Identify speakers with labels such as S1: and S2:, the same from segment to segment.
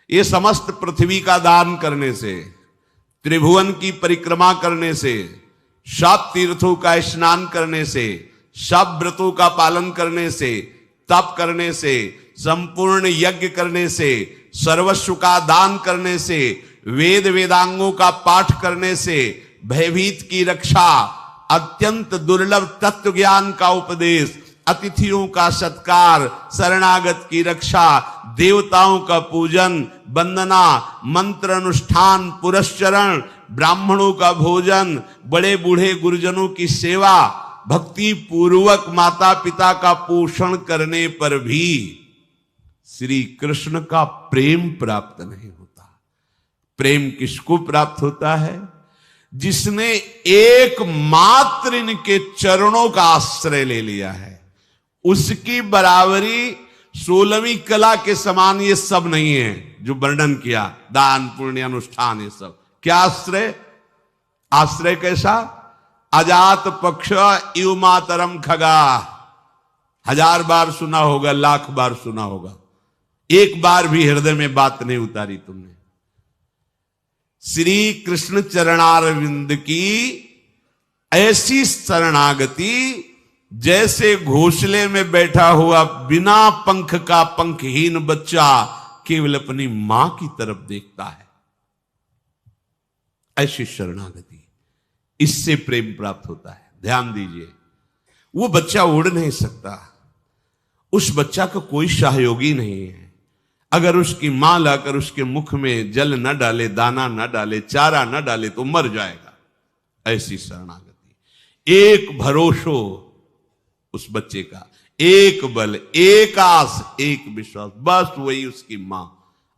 S1: ये समस्त पृथ्वी का दान करने से, त्रिभुवन की परिक्रमा करने से, सब तीर्थों का स्नान करने से, सब व्रतों का पालन करने से, तप करने से, संपूर्ण यज्ञ करने से, सर्वस्व का दान करने से, वेद वेदांगों का पाठ करने से, भयभीत की रक्षा, अत्यंत दुर्लभ तत्व ज्ञान का उपदेश, अतिथियों का सत्कार, शरणागत की रक्षा, देवताओं का पूजन वंदना, मंत्र अनुष्ठान, पुरस्चरण, ब्राह्मणों का भोजन, बड़े बूढ़े गुरुजनों की सेवा, भक्ति पूर्वक माता पिता का पोषण करने पर भी श्री कृष्ण का प्रेम प्राप्त नहीं होता। प्रेम किसको प्राप्त होता है? जिसने एकमात्र इनके चरणों का आश्रय ले लिया है। उसकी बराबरी 16वीं कला के समान ये सब नहीं है जो वर्णन किया, दान पुण्य अनुष्ठान, ये सब क्या आश्रय? आश्रय कैसा? अजात पक्ष इव मातरम खगा। 1000 बार सुना होगा, लाख बार सुना होगा, एक बार भी हृदय में बात नहीं उतारी तुमने। श्री कृष्ण चरणारविंद की ऐसी शरणागति जैसे घोंसले में बैठा हुआ बिना पंख का पंखहीन बच्चा केवल अपनी मां की तरफ देखता है, ऐसी शरणागति, इससे प्रेम प्राप्त होता है। ध्यान दीजिए, वो बच्चा उड़ नहीं सकता, उस बच्चा का कोई सहयोगी नहीं है। अगर उसकी मां लाकर उसके मुख में जल न डाले, दाना न डाले, चारा न डाले तो मर जाएगा। ऐसी शरणागति, एक भरोसो उस बच्चे का, एक बल, एक आस, एक विश्वास, बस वही उसकी मां।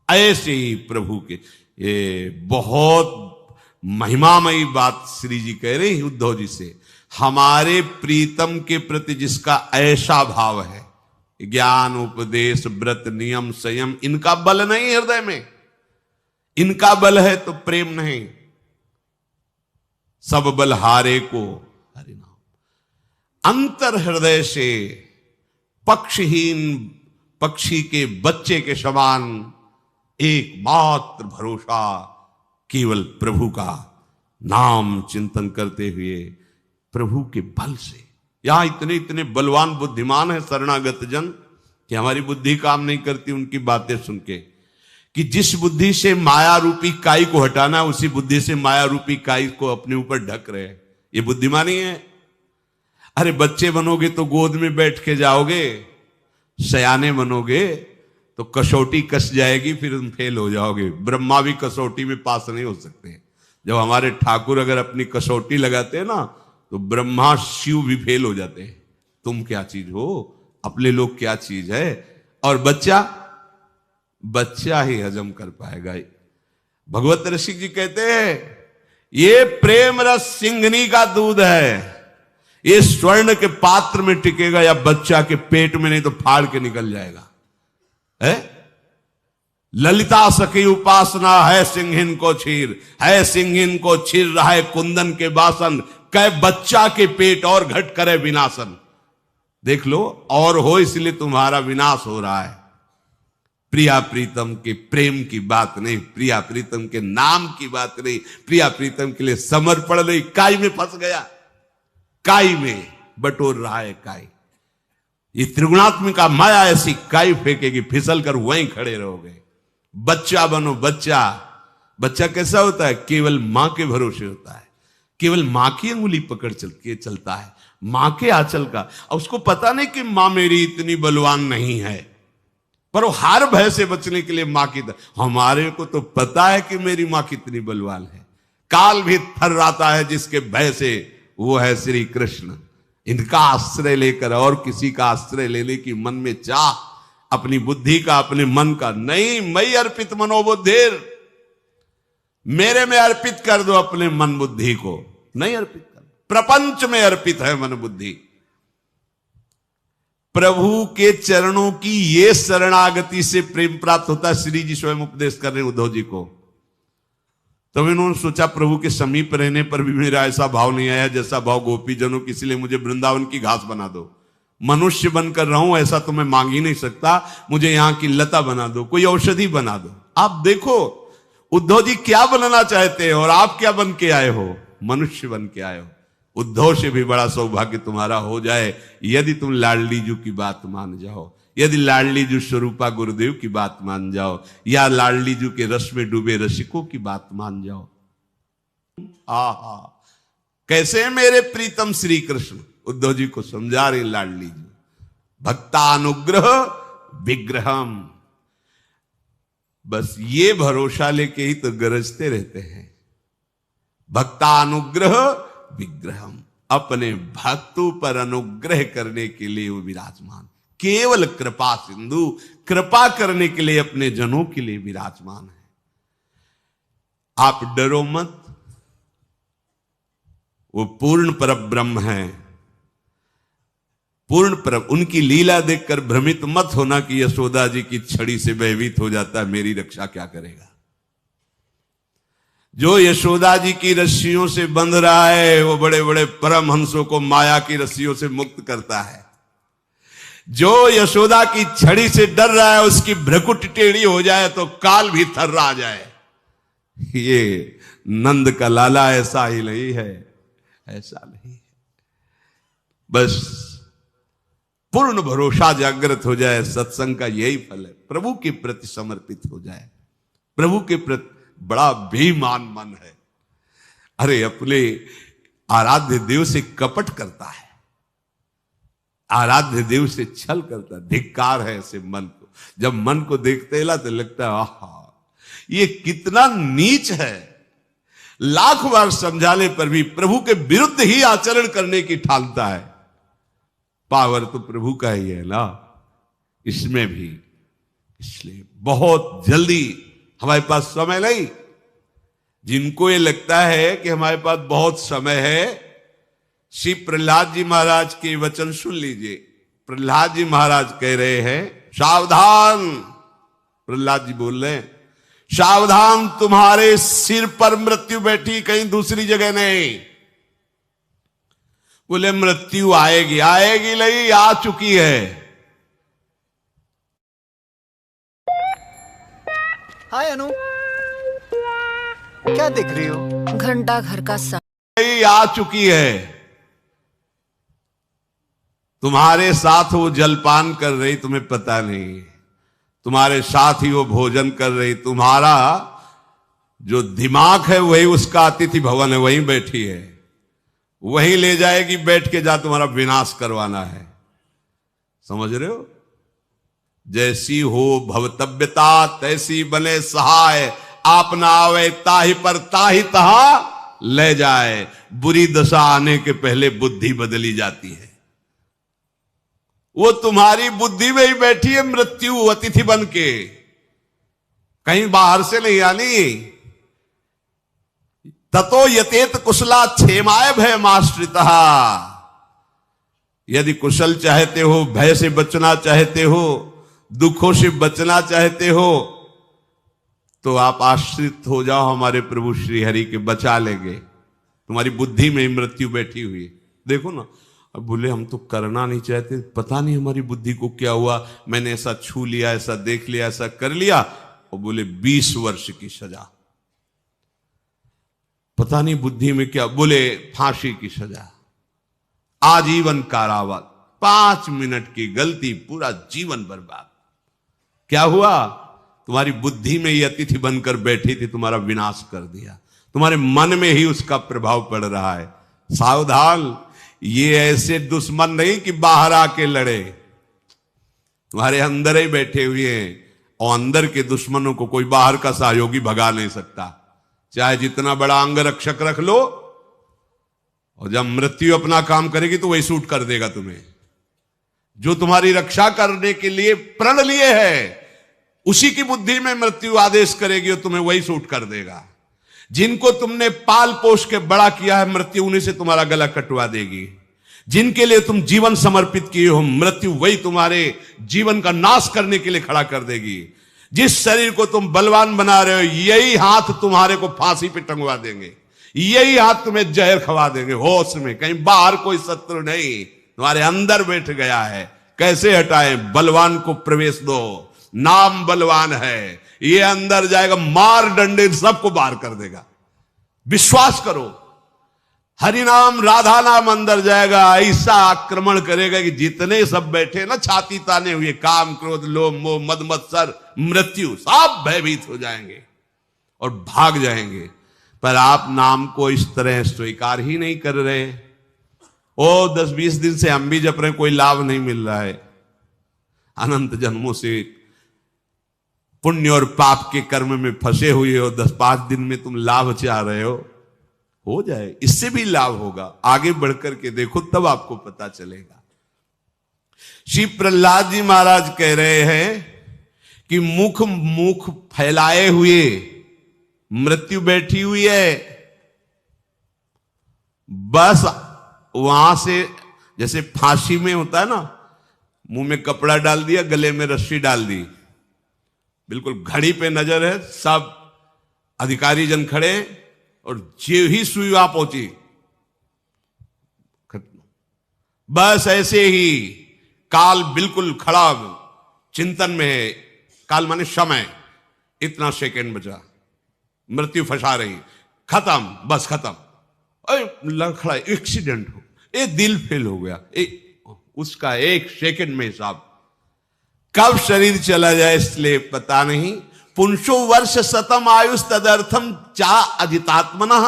S1: ऐसे ही प्रभु के ये बहुत महिमामयी बात श्री जी कह रहे हैं उद्धव जी से। हमारे प्रीतम के प्रति जिसका ऐसा भाव है, ज्ञान उपदेश व्रत नियम संयम, इनका बल नहीं हृदय में, इनका बल है तो प्रेम नहीं। सब बल हारे को हरि नाम। अंतर हृदय से पक्षहीन पक्षी के बच्चे के समान एकमात्र भरोसा केवल प्रभु का नाम चिंतन करते हुए, प्रभु के बल से। यहां इतने इतने बलवान बुद्धिमान है शरणागत जन कि हमारी बुद्धि काम नहीं करती उनकी बातें सुन के, कि जिस बुद्धि से माया रूपी काई को हटाना, उसी बुद्धि से माया रूपी काई को अपने ऊपर ढक रहे हैं। ये बुद्धिमानी है। अरे बच्चे बनोगे तो गोद में बैठ के जाओगे, सयाने बनोगे तो कसौटी कस जाएगी, फिर तुम फेल हो जाओगे। ब्रह्मा भी कसौटी में पास नहीं हो सकते। जब हमारे ठाकुर अगर अपनी कसौटी लगाते हैं ना, तो ब्रह्मा शिव भी फेल हो जाते हैं। तुम क्या चीज हो, अपने लोग क्या चीज है। और बच्चा ही हजम कर पाएगा। भगवत रसिक जी कहते हैं ये प्रेम रस सिंघनी का दूध है, ये स्वर्ण के पात्र में टिकेगा या बच्चा के पेट में, नहीं तो फाड़ के निकल जाएगा। है ललिता सखी उपासना है सिंहिन को छीर, है सिंहिन को छीर रहा है कुंदन के बासन, कै बच्चा के पेट और घट करे विनाशन। देख लो, और हो इसलिए तुम्हारा विनाश हो रहा है। प्रिया प्रीतम के प्रेम की बात नहीं, प्रिया प्रीतम के नाम की बात नहीं, प्रिया प्रीतम के लिए समर्पण नहीं। काई में फंस गया, काई में बटोर रहा है काई। ये त्रिगुणात्मिका माया ऐसी काई फेंकेगी, फिसल कर वहीं खड़े रहोगे। बच्चा बनो, बच्चा। बच्चा कैसा होता है? केवल मां के भरोसे होता है, केवल मां की अंगुली पकड़ के चलता है, मां के आंचल का। और उसको पता नहीं कि मां मेरी इतनी बलवान नहीं है, पर वो हर भय से बचने के लिए मां की हमारे को तो पता है कि मेरी मां कितनी बलवान है। काल भी थर्राता है जिसके भय से, वो है श्री कृष्ण। इनका आश्रय लेकर और किसी का आश्रय लेने की मन में चाह, अपनी बुद्धि का, अपने मन का नहीं। मई अर्पित मनोबुद्धिर, मेरे में अर्पित कर दो अपने मन बुद्धि को, नहीं अर्पित कर, प्रपंच में अर्पित है मन बुद्धि। प्रभु के चरणों की ये शरणागति से प्रेम प्राप्त होता है। श्री जी स्वयं उपदेश कर रहे हैं उद्धव जी को। तब इन्होंने सोचा प्रभु के समीप रहने पर भी मेरा ऐसा भाव नहीं आया जैसा भाव गोपी जनों की, इसलिए मुझे वृंदावन की घास बना दो। मनुष्य बनकर रहूं ऐसा तो मैं मांग ही नहीं सकता, मुझे यहां की लता बना दो, कोई औषधि बना दो। आप देखो उद्धव जी क्या बनना चाहते हैं और आप क्या बन के आए हो, मनुष्य बन के आए हो। उद्धव से भी बड़ा सौभाग्य तुम्हारा हो जाए यदि तुम लाडली जी की बात मान जाओ, यदि लाडली जी स्वरूपा गुरुदेव की बात मान जाओ, या लाडली जी के रस में डूबे रसिकों की बात मान जाओ। आहा, कैसे मेरे प्रीतम श्री कृष्ण, उद्धव जी को समझा रहे लाडली जी। भक्तानुग्रह विग्रहम, बस ये भरोसा लेके ही तो गरजते रहते हैं। भक्तानुग्रह विग्रहम, अपने भक्तों पर अनुग्रह करने के लिए वो विराजमान, केवल कृपा सिंधु, कृपा करने के लिए अपने जनों के लिए विराजमान है। आप डरो मत, वो पूर्ण परब्रह्म है, पूर्ण पर। उनकी लीला देखकर भ्रमित मत होना कि यशोदा जी की छड़ी से भयभीत हो जाता है, मेरी रक्षा क्या करेगा। जो यशोदा जी की रस्सियों से बंध रहा है वो बड़े बड़े परमहंसों को माया की रस्सियों से मुक्त करता है। जो यशोदा की छड़ी से डर रहा है उसकी भ्रकुट टेढ़ी हो जाए तो काल भी थर्रा जाए। ये नंद का लाला ऐसा ही नहीं है, ऐसा नहीं है। बस पूर्ण भरोसा जागृत हो जाए, सत्संग का यही फल है। प्रभु के प्रति समर्पित हो जाए, प्रभु के प्रति बड़ा बेईमान मन है। अरे अपने आराध्य देव से कपट करता है, आराध्य देव से छल करता है, धिक्कार है ऐसे मन को। जब मन को देखते ला तो लगता है आहा ये कितना नीच है। लाख बार समझाने पर भी प्रभु के विरुद्ध ही आचरण करने की ठानता है। पावर तो प्रभु का ही है ना, इसमें भी। इसलिए बहुत जल्दी, हमारे पास समय नहीं। जिनको ये लगता है कि हमारे पास बहुत समय है, श्री प्रहलाद जी महाराज के वचन सुन लीजिए। प्रहलाद जी महाराज कह रहे हैं सावधान, प्रहलाद जी बोल रहे हैं सावधान, तुम्हारे सिर पर मृत्यु बैठी, कहीं दूसरी जगह नहीं। बोले मृत्यु आएगी, आएगी नहीं, आ चुकी है।
S2: हाय अनु, क्या देख रही हो?
S3: घंटा घर का
S1: नहीं, आ चुकी है। तुम्हारे साथ वो जलपान कर रही, तुम्हें पता नहीं। तुम्हारे साथ ही वो भोजन कर रही। तुम्हारा जो दिमाग है वही उसका अतिथि भवन है, वहीं बैठी है, वहीं ले जाएगी बैठ के, जा तुम्हारा विनाश करवाना है। समझ रहे हो? जैसी हो भवतव्यता तैसी बने सहाय, आप ना आवे ताहि पर ताहि तहा ले जाए। बुरी दशा आने के पहले बुद्धि बदली जाती है। वो तुम्हारी बुद्धि में ही बैठी है मृत्यु अतिथि बन के, कहीं बाहर से नहीं आनी। ततो यतेत कुशला क्षेमाय भय माश्रिता, यदि कुशल चाहते हो, भय से बचना चाहते हो, दुखों से बचना चाहते हो, तो आप आश्रित हो जाओ हमारे प्रभु श्री हरि के, बचा लेंगे। तुम्हारी बुद्धि में मृत्यु बैठी हुई है। देखो ना, अब बोले हम तो करना नहीं चाहते, पता नहीं हमारी बुद्धि को क्या हुआ, मैंने ऐसा छू लिया, ऐसा देख लिया, ऐसा कर लिया, और बोले 20 वर्ष की सजा। पता नहीं बुद्धि में क्या, बोले फांसी की सजा, आजीवन कारावास, 5 मिनट की गलती पूरा जीवन बर्बाद। क्या हुआ? तुम्हारी बुद्धि में ये अतिथि बनकर बैठी थी, तुम्हारा विनाश कर दिया। तुम्हारे मन में ही उसका प्रभाव पड़ रहा है। सावधान, ये ऐसे दुश्मन नहीं कि बाहर आके लड़े, तुम्हारे अंदर ही बैठे हुए हैं। और अंदर के दुश्मनों को कोई बाहर का सहयोगी भगा नहीं सकता, चाहे जितना बड़ा अंग रक्षक रख लो। और जब मृत्यु अपना काम करेगी तो वही सूट कर देगा तुम्हें। जो तुम्हारी रक्षा करने के लिए प्रण लिए है, उसी की बुद्धि में मृत्यु आदेश करेगी और तुम्हें वही सूट कर देगा। जिनको तुमने पाल पोष के बड़ा किया है, मृत्यु उन्हीं से तुम्हारा गला कटवा देगी। जिनके लिए तुम जीवन समर्पित किए हो, मृत्यु वही तुम्हारे जीवन का नाश करने के लिए खड़ा कर देगी। जिस शरीर को तुम बलवान बना रहे हो, यही हाथ तुम्हारे को फांसी पे टंगवा देंगे, यही हाथ तुम्हें जहर खवा देंगे। होश में, कहीं बाहर कोई शत्रु नहीं, तुम्हारे अंदर बैठ गया है। कैसे हटाएं? बलवान को प्रवेश दो, नाम बलवान है, ये अंदर जाएगा, मार डंडे सबको बाहर कर देगा। विश्वास करो, हरि नाम राधा नाम अंदर जाएगा, ऐसा आक्रमण करेगा कि जितने सब बैठे ना छाती ताने हुए, काम क्रोध लोभ मोह मद मत्सर मृत्यु, सब भयभीत हो जाएंगे और भाग जाएंगे। पर आप नाम को इस तरह स्वीकार ही नहीं कर रहे। ओ 10-20 दिन से हम भी जप रहे, कोई लाभ नहीं मिल रहा है। अनंत जन्मों से पुण्य और पाप के कर्म में फंसे हुए हो, 10-5 दिन में तुम लाभ चाह रहे हो जाए, इससे भी लाभ होगा। आगे बढ़कर के देखो, तब आपको पता चलेगा। श्री प्रहलाद जी महाराज कह रहे हैं कि मुख फैलाए हुए मृत्यु बैठी हुई है, बस वहां से जैसे फांसी में होता है ना, मुंह में कपड़ा डाल दिया, गले में रस्सी डाल दी, बिल्कुल घड़ी पे नजर है, सब अधिकारी जन खड़े, और जो ही सुई वहां पहुंची खत्म। बस ऐसे ही काल बिल्कुल खड़ा चिंतन में है। काल माने समय, इतना सेकंड बचा, मृत्यु फंसा रही, खत्म, बस खत्म। खड़ा एक्सीडेंट हो, एक दिल फेल हो गया, उसका एक सेकंड में हिसाब, कब शरीर चला जाए इसलिए पता नहीं। पुंसो वर्ष शतम आयुष तदर्थम चा अधितात्मना।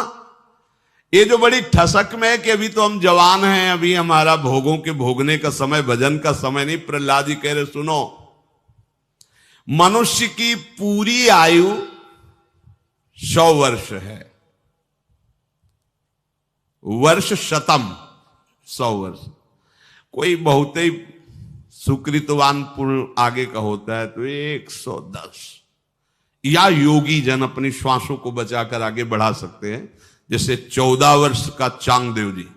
S1: ये जो बड़ी ठसक में है कि अभी तो हम जवान हैं, अभी हमारा भोगों के भोगने का समय, भजन का समय नहीं। प्रहलाद जी कह रहे सुनो, मनुष्य की पूरी आयु 100 वर्ष है, वर्ष शतम 100 वर्ष। कोई बहुत ही सुकृतवान पुण्य आगे का होता है तो 110, या योगी जन अपनी श्वासों को बचाकर आगे बढ़ा सकते हैं। जैसे 14 वर्ष का चांगदेव जी,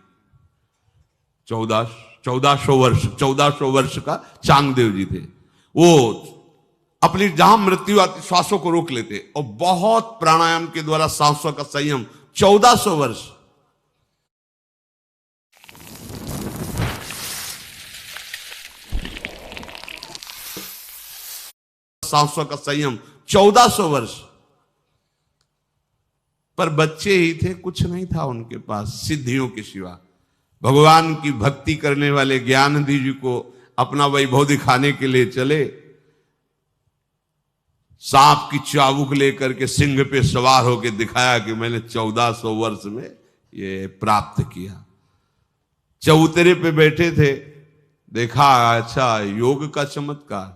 S1: 1400 वर्ष का चांगदेव जी थे। वो अपनी जहां मृत्यु आती श्वासों को रोक लेते और बहुत प्राणायाम के द्वारा सांसों का संयम, 1400 वर्ष। सांसों का संयम 1400 वर्ष। पर बच्चे ही थे, कुछ नहीं था उनके पास सिद्धियों के सिवा। भगवान की भक्ति करने वाले ज्ञानदि जी को अपना वैभव दिखाने के लिए चले, सांप की चाबुक लेकर के सिंह पे सवार होकर दिखाया कि मैंने 1400 वर्ष में ये प्राप्त किया। चबूतरे पे बैठे थे, देखा अच्छा योग का चमत्कार,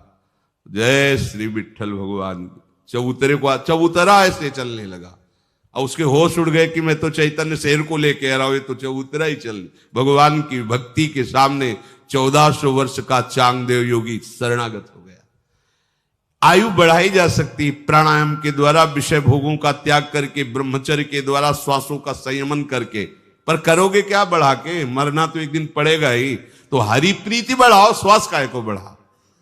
S1: जय श्री विठ्ठल भगवान। चबूतरा ऐसे चलने लगा और उसके होश उड़ गए कि मैं तो चैतन्य शेर को लेके आ रहा हूं, ये तो चबूतरा ही चल। भगवान की भक्ति के सामने 1400 वर्ष का चांगदेव योगी शरणागत हो गया। आयु बढ़ाई जा सकती प्राणायाम के द्वारा, विषय भोगों का त्याग करके, ब्रह्मचर्य के द्वारा, श्वासों का संयमन करके। पर करोगे क्या बढ़ा के? मरना तो एक दिन पड़ेगा ही। तो हरि प्रीति बढ़ाओ, श्वास काय को बढ़ा,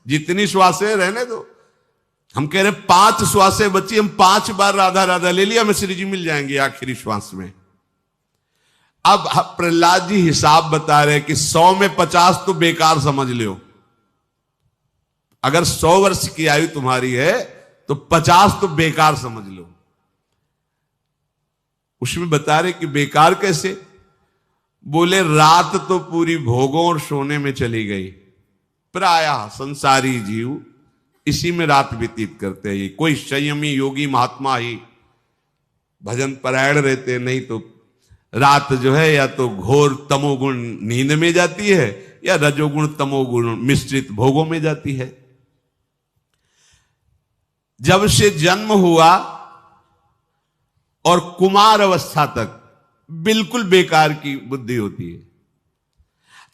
S1: जितनी श्वासें रहने दो। हम कह रहे 5 श्वासें बची, हम 5 बार राधा राधा ले लिया, हमें श्री जी मिल जाएंगे आखिरी श्वास में। अब प्रहलाद जी हिसाब बता रहे कि 100 में 50 तो बेकार समझ लो। अगर 100 वर्ष की आयु तुम्हारी है तो 50 तो बेकार समझ लो। उसमें बता रहे कि बेकार कैसे? बोले रात तो पूरी भोगों और सोने में चली गई। प्रायः संसारी जीव इसी में रात व्यतीत करते हैं। कोई संयमी योगी महात्मा ही भजन परायण रहते, नहीं तो रात जो है या तो घोर तमोगुण नींद में जाती है या रजोगुण तमोगुण मिश्रित भोगों में जाती है। जब से जन्म हुआ और कुमार अवस्था तक बिल्कुल बेकार की बुद्धि होती है।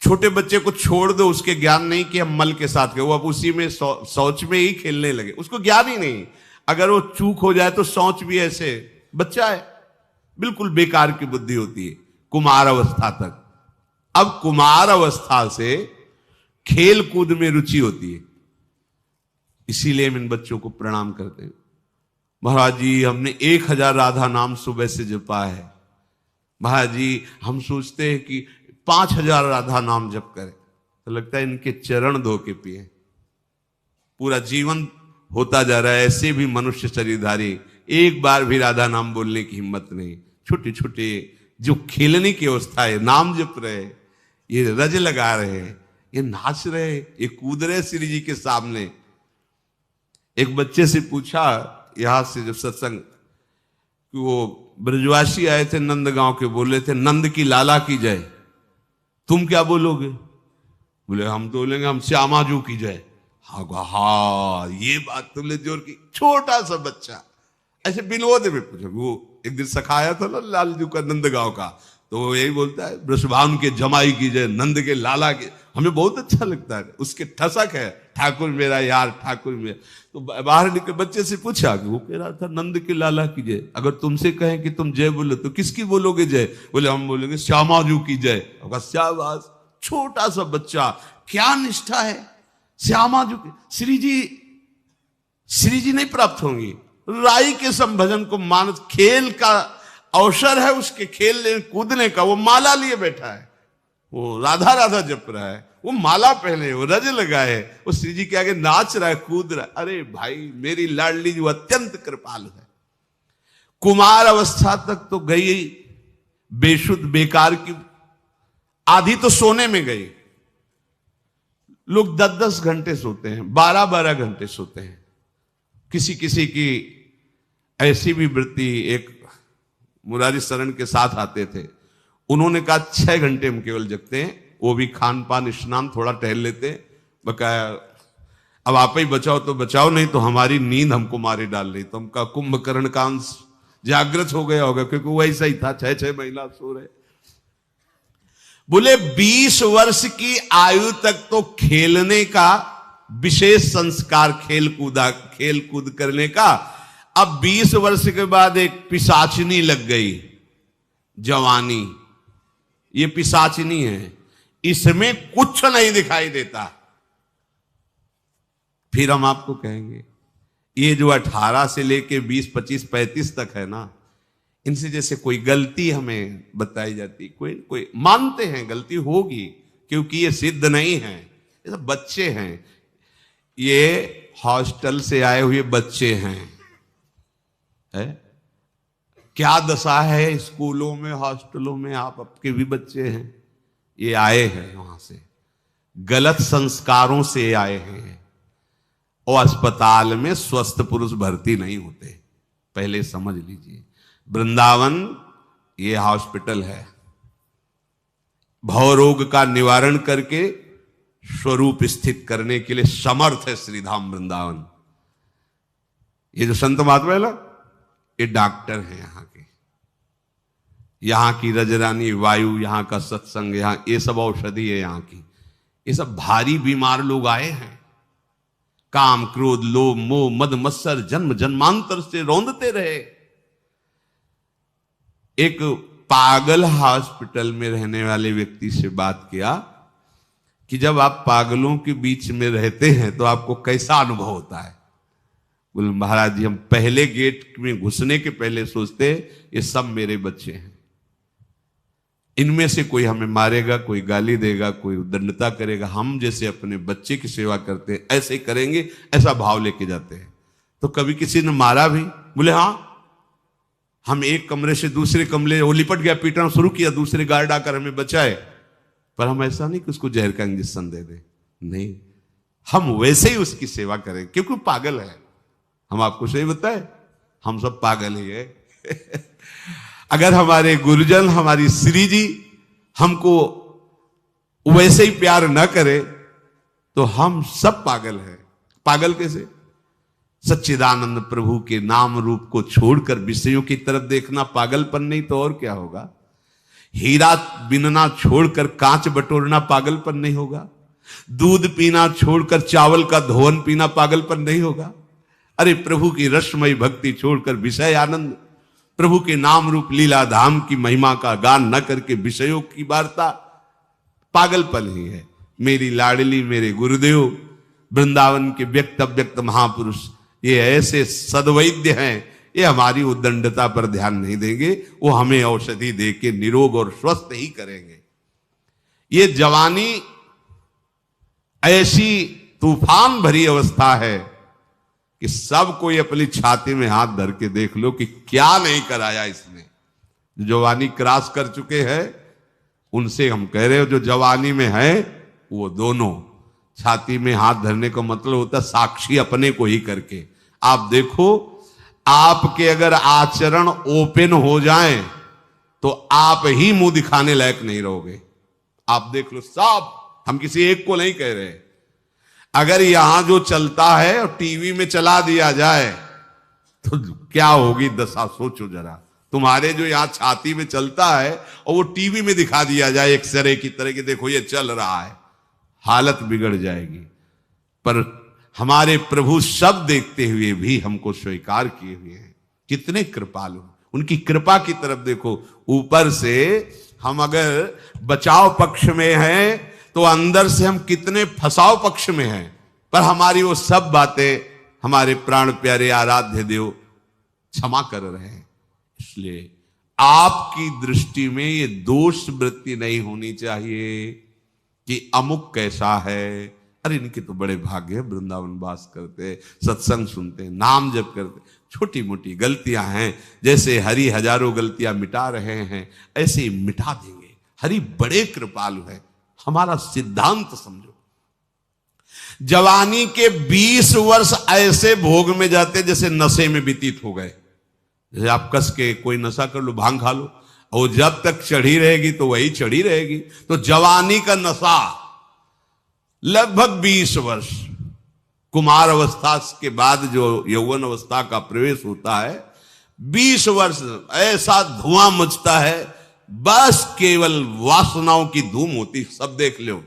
S1: छोटे बच्चे को छोड़ दो, उसके ज्ञान नहीं कि हम मल के साथ गए, वो अब उसी में शौच में ही खेलने लगे, उसको ज्ञान ही नहीं। अगर वो चूक हो जाए तो शौच भी ऐसे, बच्चा है, बिल्कुल बेकार की बुद्धि होती है कुमार अवस्था तक। अब कुमार अवस्था से खेल कूद में रुचि होती है, इसीलिए हम इन बच्चों को प्रणाम करते हैं। महाराज जी हमने 1000 राधा नाम सुबह से जपा है। महाराज जी हम सोचते हैं कि 5000 राधा नाम जप करें। तो लगता है इनके चरण धो के पिए। पूरा जीवन होता जा रहा है ऐसे भी मनुष्य शरीरधारी, एक बार भी राधा नाम बोलने की हिम्मत नहीं। छोटे छोटे जो खेलने की अवस्था है, नाम जप रहे, ये रज लगा रहे, ये नाच रहे, ये कूद रहे श्री जी के सामने। एक बच्चे से पूछा यहां से जब सत्संग, कि वो ब्रजवासी आए थे नंदगांव के, बोले थे नंद की लाला की जय, तुम क्या बोलोगे? बोले हम तो बोलेंगे हम श्यामाजू की जय। हाँ ये बात तुमने जोर की। छोटा सा बच्चा ऐसे विनोद में पूछो, वो एक दिन सखाया था ना लालजू का नंदगांव का, तो वो यही बोलता है वृषभानु के जमाई की जय, नंद के लाला के। हमें बहुत अच्छा लगता है, उसके ठसक है, ठाकुर मेरा यार, ठाकुर मेरा। तो बाहर निकल बच्चे से पूछा कि वो कह रहा था नंद के लाला की जय। अगर तुमसे कहें कि तुम जय बोलो तो किसकी बोलोगे जय? बोले हम बोलेंगे श्यामाजू की जय। शाबाश, छोटा सा बच्चा, क्या निष्ठा है। श्यामाजू की श्री जी नहीं प्राप्त होंगी। राई के संभजन को मानस, खेल का अवसर है उसके, खेलने कूदने का। वो माला लिए बैठा है, वो राधा राधा जप रहा है, वो माला पहने, वो रज लगाए, वो श्री जी के आगे नाच रहा है, कूद रहा है। अरे भाई मेरी लाडली जो अत्यंत कृपालु है। कुमार अवस्था तक तो गई बेशुद्ध बेकार की, आधी तो सोने में गई। लोग 10-10 घंटे सोते हैं, 12-12 घंटे सोते हैं। किसी किसी की ऐसी भी वृत्ति, एक मुरारी शरण के साथ आते थे, उन्होंने कहा 6 घंटे हम केवल जगते हैं, वो भी खान पान स्नान थोड़ा टहल लेते हैं, बकाया अब आप ही बचाओ तो बचाओ, नहीं तो हमारी नींद हमको मारे डाल रही। तो हमका कुंभकर्ण का अंश जागृत हो गया होगा, क्योंकि वो ऐसा ही था, 6-6 महीना सो रहे। बोले 20 वर्ष की आयु तक तो खेलने का विशेष संस्कार, खेल कूद करने का। अब 20 वर्ष के बाद एक पिशाचिनी लग गई, जवानी। ये पिशाचिनी है, इसमें कुछ नहीं दिखाई देता। फिर हम आपको कहेंगे ये जो 18 से लेके 20, 25, 35 तक है ना, इनसे जैसे कोई गलती हमें बताई जाती, कोई मानते हैं गलती होगी, क्योंकि ये सिद्ध नहीं है, ये सब बच्चे हैं, ये हॉस्टल से आए हुए बच्चे हैं। है? क्या दशा है स्कूलों में, हॉस्टलों में, आप आपके भी बच्चे हैं, ये आए हैं वहां से, गलत संस्कारों से आए हैं। और अस्पताल में स्वस्थ पुरुष भर्ती नहीं होते, पहले समझ लीजिए। वृंदावन ये हॉस्पिटल है, भवरोग का निवारण करके स्वरूप स्थित करने के लिए समर्थ है श्रीधाम वृंदावन। ये जो संत महात्मा है ना, ये डॉक्टर हैं यहाँ के, यहाँ की रजरानी वायु, यहाँ का सत्संग, यहाँ ये सब औषधि है यहाँ की। ये सब भारी बीमार लोग आए हैं, काम क्रोध लोभ मोह मद मत्सर जन्म जन्मांतर से रौंदते रहे। एक पागल हॉस्पिटल में रहने वाले व्यक्ति से बात किया कि जब आप पागलों के बीच में रहते हैं तो आपको कैसा अनुभव होता है? बोले महाराज जी, हम पहले गेट में घुसने के पहले सोचते ये सब मेरे बच्चे हैं, इनमें से कोई हमें मारेगा, कोई गाली देगा, कोई उद्दंडता करेगा, हम जैसे अपने बच्चे की सेवा करते हैं ऐसे करेंगे, ऐसा भाव लेके जाते हैं। तो कभी किसी ने मारा भी? बोले हाँ, हम एक कमरे से दूसरे कमरे, वो लिपट गया, पीटना शुरू किया, दूसरे गार्ड आकर हमें बचाए, पर हम ऐसा नहीं कि उसको जहर का इंजेक्शन दे दे, नहीं, हम वैसे ही उसकी सेवा करें, क्योंकि पागल है। हम आपको सही बताए, हम सब पागल ही है। अगर हमारे गुरुजन, हमारी श्री जी हमको वैसे ही प्यार न करे तो हम सब पागल हैं। पागल कैसे? सच्चिदानंद प्रभु के नाम रूप को छोड़कर विषयों की तरफ देखना पागलपन नहीं तो और क्या होगा? हीरा बिनना छोड़कर कांच बटोरना पागलपन नहीं होगा? दूध पीना छोड़कर चावल का धोवन पीना पागलपन नहीं होगा? अरे प्रभु की रसमयी भक्ति छोड़कर विषय आनंद, प्रभु के नाम रूप लीला धाम की महिमा का गान न करके विषयों की वार्ता, पागलपन ही है। मेरी लाडली मेरे गुरुदेव वृंदावन के व्यक्त अव्यक्त महापुरुष ये ऐसे सद्वैद्य हैं, ये हमारी उद्दंडता पर ध्यान नहीं देंगे, वो हमें औषधि देके निरोग और स्वस्थ ही करेंगे। ये जवानी ऐसी तूफान भरी अवस्था है कि सब कोई अपनी छाती में हाथ धर के देख लो कि क्या नहीं कराया इसने। जो जवानी क्रॉस कर चुके हैं उनसे हम कह रहे हो, जो जवानी में है वो दोनों छाती में हाथ धरने का मतलब होता है साक्षी अपने को ही करके। आप देखो, आपके अगर आचरण ओपन हो जाए तो आप ही मुंह दिखाने लायक नहीं रहोगे। आप देख लो, सब, हम किसी एक को नहीं कह रहे, अगर यहां जो चलता है और टीवी में चला दिया जाए तो क्या होगी दशा, सोचो जरा। तुम्हारे जो यहां छाती में चलता है और वो टीवी में दिखा दिया जाए एक्सरे की तरह कि देखो ये चल रहा है, हालत बिगड़ जाएगी। पर हमारे प्रभु सब देखते हुए भी हमको स्वीकार किए हुए हैं। कितने कृपालु, उनकी कृपा की तरफ देखो। ऊपर से हम अगर बचाव पक्ष में हैं तो अंदर से हम कितने फसाव पक्ष में हैं, पर हमारी वो सब बातें हमारे प्राण प्यारे आराध्य देव क्षमा कर रहे हैं। इसलिए आपकी दृष्टि में ये दोष वृत्ति नहीं होनी चाहिए कि अमुक कैसा है, अरे इनके तो बड़े भाग्य है, वृंदावन वास करते, सत्संग सुनते, नाम जप करते। छोटी मोटी गलतियां हैं, जैसे हरि हजारों गलतियां मिटा रहे हैं ऐसे ही मिटा देंगे। हरि बड़े कृपालु है, हमारा सिद्धांत समझो। जवानी के 20 वर्ष ऐसे भोग में जाते जैसे नशे में व्यतीत हो गए। जैसे आप कस के कोई नशा कर लो, भांग खा लो, और जब तक चढ़ी रहेगी तो वही चढ़ी रहेगी। तो जवानी का नशा लगभग 20 वर्ष, कुमार अवस्था के बाद जो यौवन अवस्था का प्रवेश होता है, 20 वर्ष ऐसा धुआं मचता है, बस केवल वासनाओं की धूम होती। सब देख लो,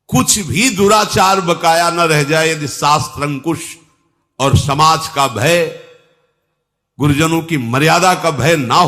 S1: कुछ भी दुराचार बकाया न रह जाए यदि शास्त्र अंकुश और समाज का भय, गुरुजनों की मर्यादा का भय ना हो।